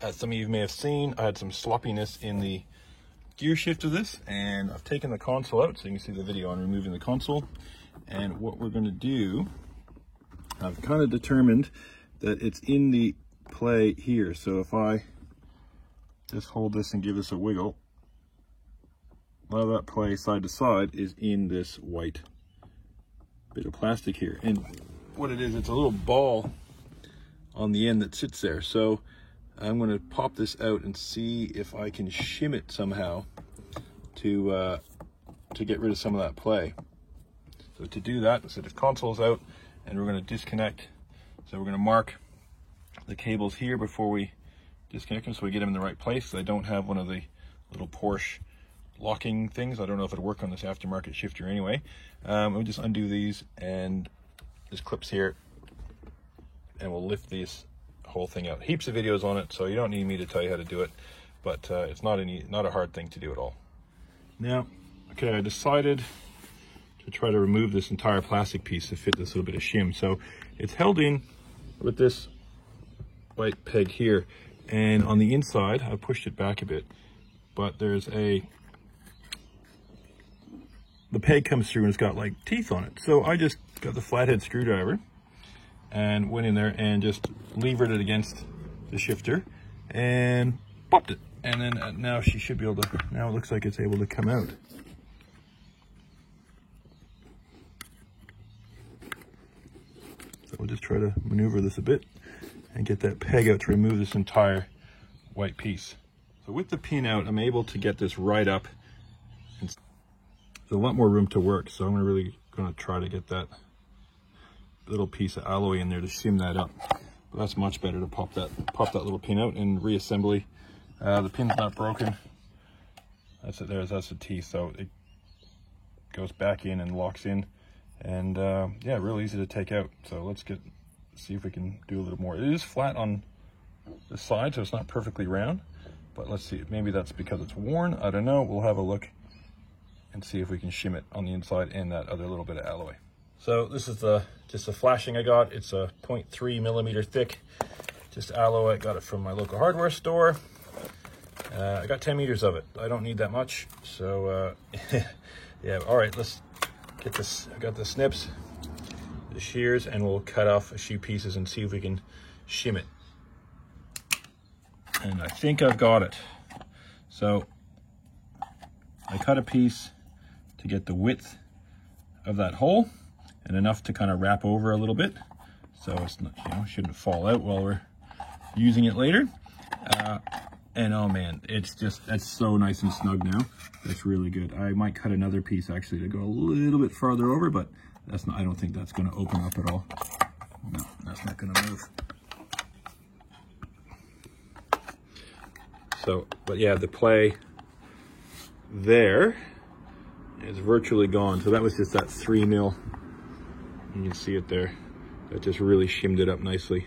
as some of you may have seen, I had some sloppiness in the gear shift of this, and I've taken the console out so you can see the video on removing the console. And what we're going to do, I've kind of determined that it's in the play here. So if I just hold this and give this a wiggle, a lot of that play side to side is in this white bit of plastic here. And what it is, it's a little ball on the end that sits there. So I'm going to pop this out and see if I can shim it somehow to get rid of some of that play. So to do that, so the console's out and we're going to disconnect. So we're going to mark the cables here before we disconnect them so we get them in the right place. I don't have one of the little Porsche locking things. I don't know if it'll work on this aftermarket shifter anyway. We'll just undo these, and this clips here, and we'll lift this whole thing out. Heaps of videos on it, so you don't need me to tell you how to do it, but it's not a hard thing to do at all. Now, okay, I decided to try to remove this entire plastic piece to fit this little bit of shim. So it's held in with this white peg here, and on the inside I pushed it back a bit, but there's the peg comes through and it's got like teeth on it. So I just got the flathead screwdriver and went in there and just levered it against the shifter and popped it. And then now she should be able to, now it looks like it's able to come out. So we'll just try to maneuver this a bit and get that peg out to remove this entire white piece. So with the pin out, I'm able to get this right up. There's a lot more room to work, so I'm really going to try to get that little piece of alloy in there to shim that up. But that's much better to pop that little pin out and reassembly. The pin's not broken. That's it there, that's the teeth, so it goes back in and locks in. And yeah, really easy to take out. So let's see if we can do a little more. It is flat on the side, so it's not perfectly round, but let's see, maybe that's because it's worn, I don't know. We'll have a look and see if we can shim it on the inside and that other little bit of alloy. So this is just the flashing I got. It's a 0.3 millimeter thick, just alloy. I got it from my local hardware store. I got 10 meters of it. I don't need that much, so yeah. All right, let's get this. I got the snips, the shears, and we'll cut off a few pieces and see if we can shim it. And I think I've got it. So I cut a piece to get the width of that hole and enough to kind of wrap over a little bit, so it's not, shouldn't fall out while we're using it later. And oh man, that's so nice and snug now. That's really good. I might cut another piece actually to go a little bit farther over, but that's not, I don't think that's going to open up at all. No, that's not going to move. So, but yeah, the play there is virtually gone. So that was just that 3 mil. You can see it there. That just really shimmed it up nicely.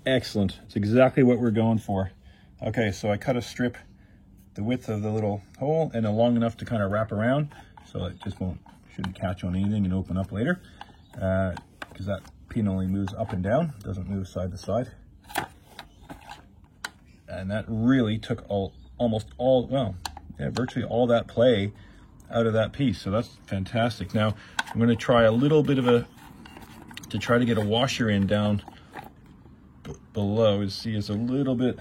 Excellent. It's exactly what we're going for. Okay, so I cut a strip the width of the little hole and long enough to kind of wrap around, so it just shouldn't catch on anything and open up later, because that pin only moves up and down, doesn't move side to side. And that really took virtually all that play out of that piece. So that's fantastic. Now I'm going to try a little bit to try to get a washer in down below. You see, it's a little bit,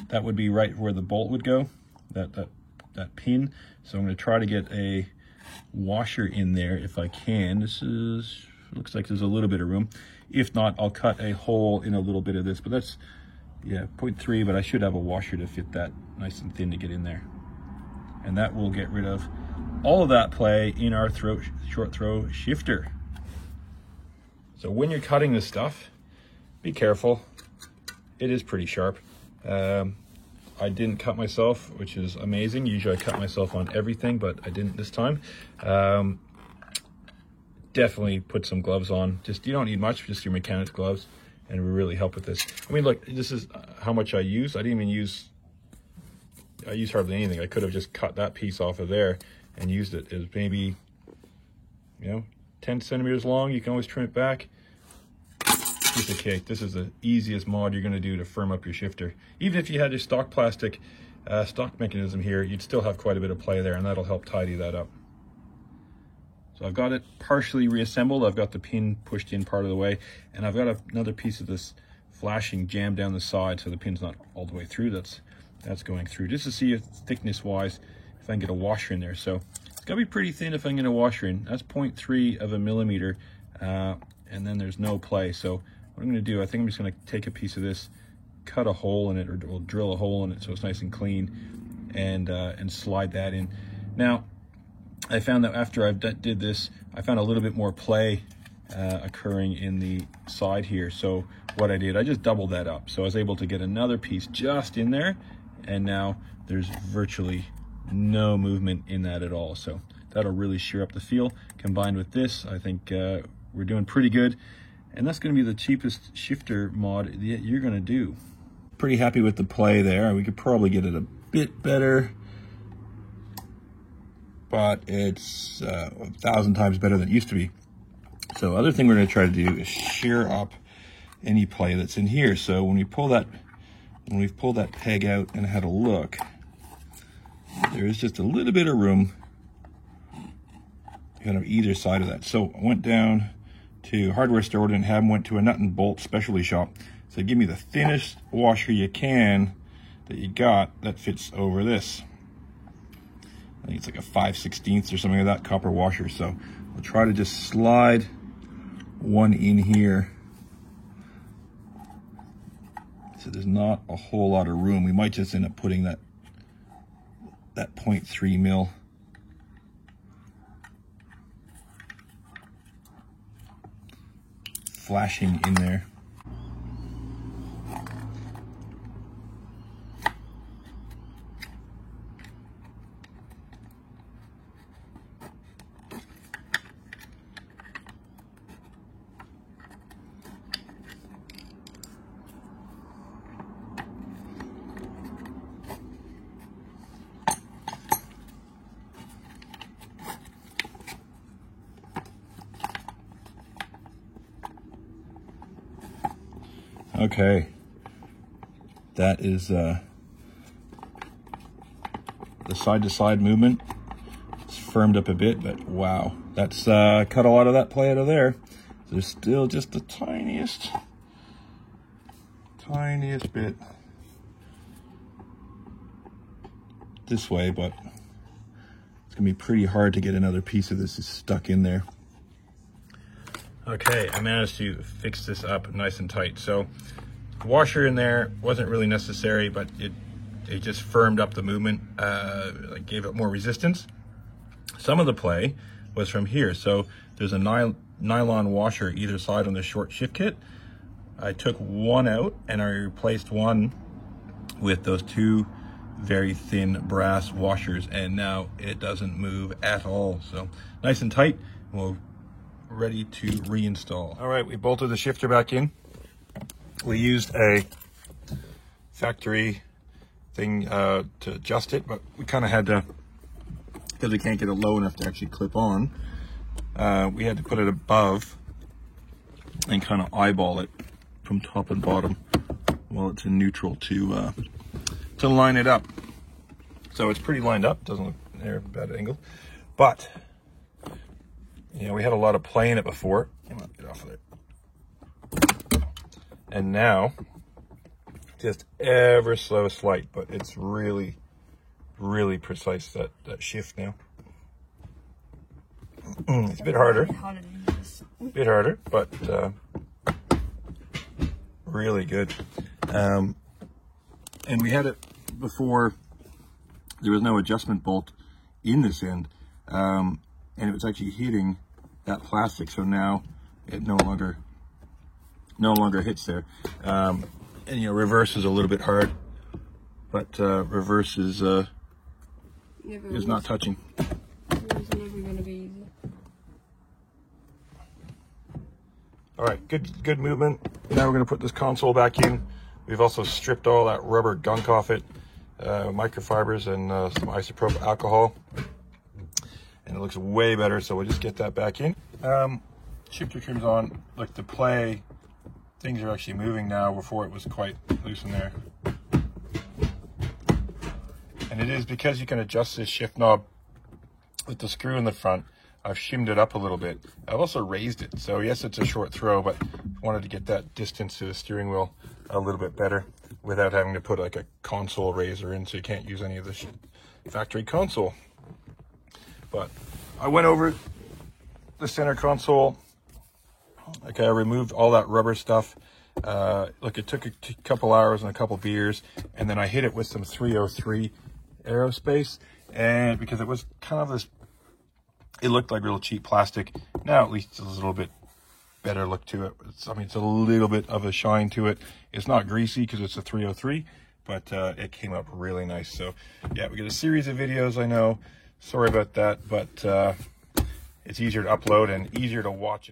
that would be right where the bolt would go, that pin. So I'm going to try to get a washer in there if I can. Looks like there's a little bit of room. If not, I'll cut a hole in a little bit of this, but that's, yeah, 0.3, but I should have a washer to fit that nice and thin to get in there. And that will get rid of all of that play in our short throw shifter. So when you're cutting this stuff, be careful. It is pretty sharp. I didn't cut myself, which is amazing. Usually I cut myself on everything, but I didn't this time. Definitely put some gloves on. You don't need much, just your mechanics gloves, and it will really help with this. I mean, look, this is how much I used. I used hardly anything. I could have just cut that piece off of there and used it. It was maybe, 10 centimeters long. You can always trim it back. piece of cake. This is the easiest mod you're going to do to firm up your shifter. Even if you had your stock plastic stock mechanism here, you'd still have quite a bit of play there, and that'll help tidy that up. So I've got it partially reassembled. I've got the pin pushed in part of the way, and I've got another piece of this flashing jammed down the side so the pin's not all the way through. That's going through, just to see if thickness wise if I can get a washer in there. So it's got to be pretty thin if I can get a washer in. That's 0.3 of a millimeter, and then there's no play. So what I'm going to do, I think I'm just going to take a piece of this, cut a hole in it, or we'll drill a hole in it so it's nice and clean, and slide that in. Now, I found that after I did this, I found a little bit more play occurring in the side here. So what I did, I just doubled that up. So I was able to get another piece just in there, and now there's virtually no movement in that at all. So that'll really shear up the feel. Combined with this, I think we're doing pretty good. And that's going to be the cheapest shifter mod that you're going to do. Pretty happy with the play there. We could probably get it a bit better, but it's 1,000 times better than it used to be. So other thing we're going to try to do is shear up any play that's in here. So when we've pulled that peg out and had a look, there is just a little bit of room kind of either side of that. So I went down to a hardware store, didn't have them, went to a nut and bolt specialty shop. So give me the thinnest washer you can that you got that fits over this. I think it's like a 5/16 or something like that copper washer. So we'll try to just slide one in here. So there's not a whole lot of room. We might just end up putting that 0.3 mil flashing in there. Okay, that is the side-to-side movement. It's firmed up a bit, but wow, that's cut a lot of that play out of there. There's still just the tiniest bit this way, but it's gonna be pretty hard to get another piece of this stuck in there. Okay, I managed to fix this up nice and tight. So the washer in there wasn't really necessary, but it just firmed up the movement, like gave it more resistance. Some of the play was from here. So there's a nylon washer either side on the short shift kit. I took one out and I replaced one with those two very thin brass washers, and now it doesn't move at all. So nice and tight. We'll ready to reinstall. All right, we bolted the shifter back in. We used a factory thing to adjust it, but we kind of had to, because we can't get it low enough to actually clip on, we had to put it above and kind of eyeball it from top and bottom while it's in neutral to line it up. So it's pretty lined up, doesn't look there bad angle, but you know, we had a lot of play in it before. Get off of there. And now, just ever so slight, but it's really, really precise, that shift now. It's a bit harder. But really good. And we had it before, there was no adjustment bolt in this end. And it was actually hitting that plastic, so now it no longer hits there. And you know, reverse is a little bit hard, but reverse is not touching. It's never gonna be easy. All right, good movement. Now we're gonna put this console back in. We've also stripped all that rubber gunk off it, microfibers and some isopropyl alcohol. And it looks way better, so we'll just get that back in. Shifter trim's on. Like the play things are actually moving now. Before it was quite loose in there. And it is because you can adjust this shift knob with the screw in the front. I've shimmed it up a little bit. I've also raised it. So yes, it's a short throw, but wanted to get that distance to the steering wheel a little bit better without having to put like a console raiser in, so you can't use any of the factory console. But I went over the center console. Okay, I removed all that rubber stuff. Look, it took a couple hours and a couple beers, and then I hit it with some 303 aerospace, and because it was kind of this, it looked like real cheap plastic. Now at least it's a little bit better look to it. I mean, it's a little bit of a shine to it. It's not greasy because it's a 303, but it came up really nice. So yeah, we got a series of videos, I know. Sorry about that, but it's easier to upload and easier to watch.